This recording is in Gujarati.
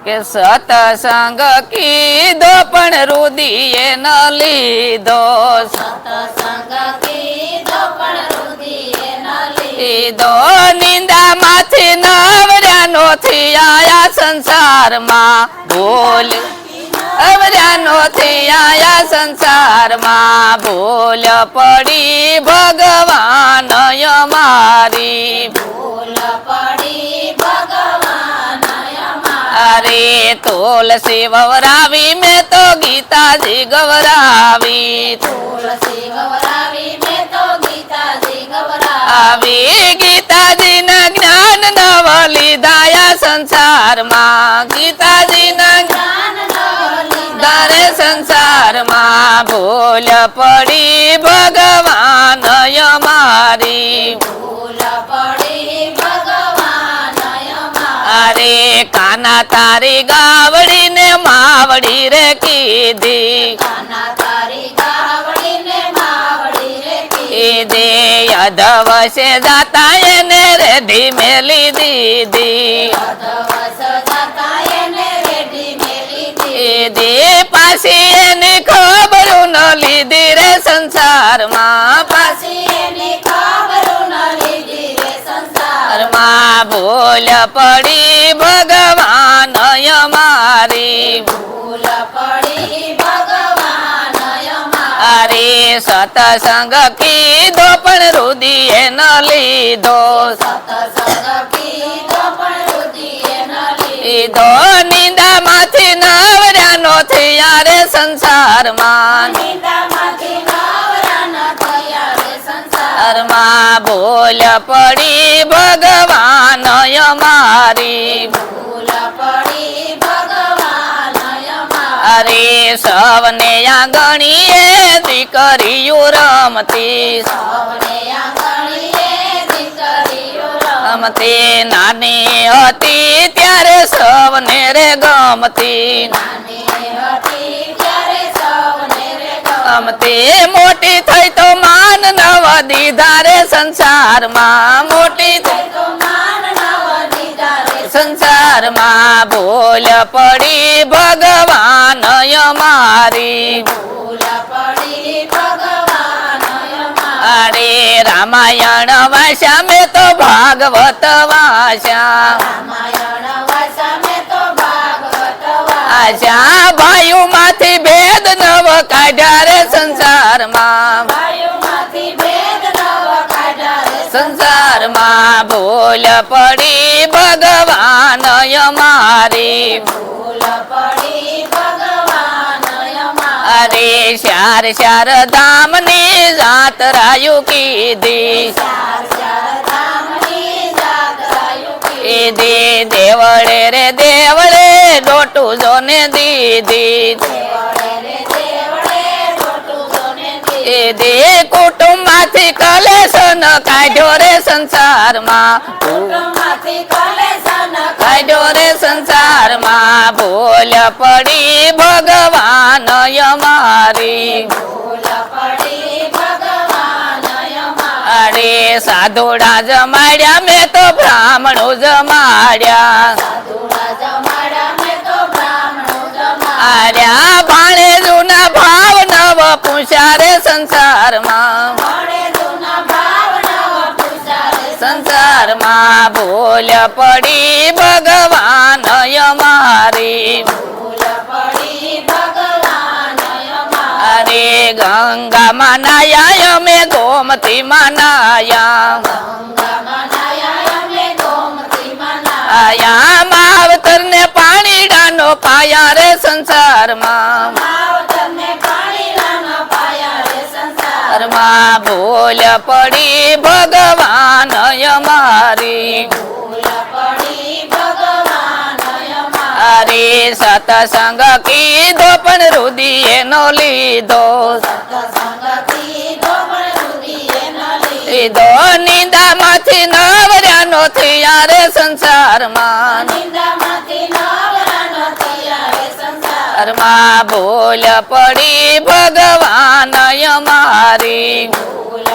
કે સતસંગ કીધો પણ રુદિએ ન લીધો, સતસંગ કીધો પણ રુદિએ ન લીધો, નિંદામાંથી નવર્યા નો થી આયા સંસારમાં, બોલ નવર્યા નો થી આયા સંસારમાં, ભૂલ પડી ભગવાન અમારી, ભૂલ પડી ભગવાન અરે તુલસી વવરાવી મેં તો ગીતાજી ગવરાવી, તુલસી ગવરાવી મેં તો ગીતાજી ગવરાવી, આવી ગીતાજી ના જ્ઞાન નવ લીધાયા સંસારમાં, ગીતાજી ના જ્ઞાન નવ તારે સંસારમાં, ભૂલ પડી ભગવાન અમારી, ભૂલ પડી ભગવાન અરે કાના તારી ગાવડી ને માવડી રે કીધી, કાના તારી ગાવડીને માવડી રે કીધી, અધવશે જાતા એને રેઢી મેલી દીધી, અધવસ જતા એને રેડી મેલી દીધી, પાછી એની ખબર ન લીધી રે સંસારમાં, પાછી એની ખબર ન લીધી રે સંસારમાં, ભૂલ પડી ભગવાન અમારી, ભૂલ પડી ભગવાન અરે સતસંગ કીધો પણ રુદિએ ન લીધો, સતસંગ કીધો પણ રુદિએ ન લીધો, નિંદામાંથી નવર્યા નો થયા રે સંસારમાં, નિંદામાંથી નવરા ન થયા રે સંસારમાં, ભૂલ પડી ભગવાન અમારી, ભૂલ પડી ભગવાન અરે સવને આંગણીએ દીકરીઓ રમતી, સૌને આંગણીએ દીકરીઓ રમતી, નાની હતી ત્યારે સવને રે ગમતી, નાની હતી ત્યારે સૌને રે ગમતી, મોટી થઈ તો માન નવ દીધા રે સંસારમાં, મોટી થઈ તો માન નવ દીધા રે સંસારમાં, ભૂલ પડી ભગવાન અમારી, ભૂલ પડી ભગવાન અરે રામાયણ વાસ્યા મેં તો ભાગવત વાસ્યા, રામાયણ વાસા મેં તો ભાગવત આશા ભાઈઓ માંથી ભેદ નવ કાઢ્યા રે સંસારમાં, વાયુમાંથી ભેદ નવ કાઢ્યા રે સંસારમાં, ભૂલ પડી ભગવાન અમારી, ભૂલ પડી ભગવાન અરે શાર શાર ધામની જાતરાયું કીધી, ચાર ચાર ધામની જાત્રાયું કીધી, દેવળે રે દેવળે ડોટું જોને દીધી, દેવળે રે દેવળે ખોટું જોને દીધી, કુટુંબ માંથી કલેશ ન કાઢ્યો રે સંસારમાં, કુટુંબમાંથી કલેશન કાઢ્યો રે સંસારમાં, ભૂલ પડી ભગવાન અમારી, ભૂલ પડી ભગવાન અરે સાધુડા જમાડ્યા મેં તો બ્રાહ્મણો જમાડ્યા, સાધુડા જમાડ્યા મેં તો બ્રાહ્મણો જમાડ્યા આર્યા ભાણે જૂના ભાવ નવ પૂછ્યા રે સંસારમાં, મળે જૂના ભાવ નવ પૂછા રે સંસારમાં, ભૂલ પડી ભગવાન અમારી, ભૂલ પડી ભગવાન અરે ગંગામાં નાયા અમે ગોમતીમાં નાયા, ગંગામાં નાયા અમે ગોમતીમાં નાયા આયા માવતર ને પાણીડાનો પાયા રે સંસારમાં, માવતરને પાણીના ન પાયા રે સંસારમાં, ભૂલ પડી ભગવાન અમારી, ભૂલ પડી ભગવાન અરે સતસંગ કીધો પણ રુદિએ નો લીધો, સતસંગ કીધો પણ રુદિએ ન લીધો, નિંદામાંથી નવર્યા નો થયા રે સંસારમાં, નિંદામાંથી નવરા ન થયા રે સંસારમાં, ભૂલ પડી ભગવાન અમારી, ભૂલ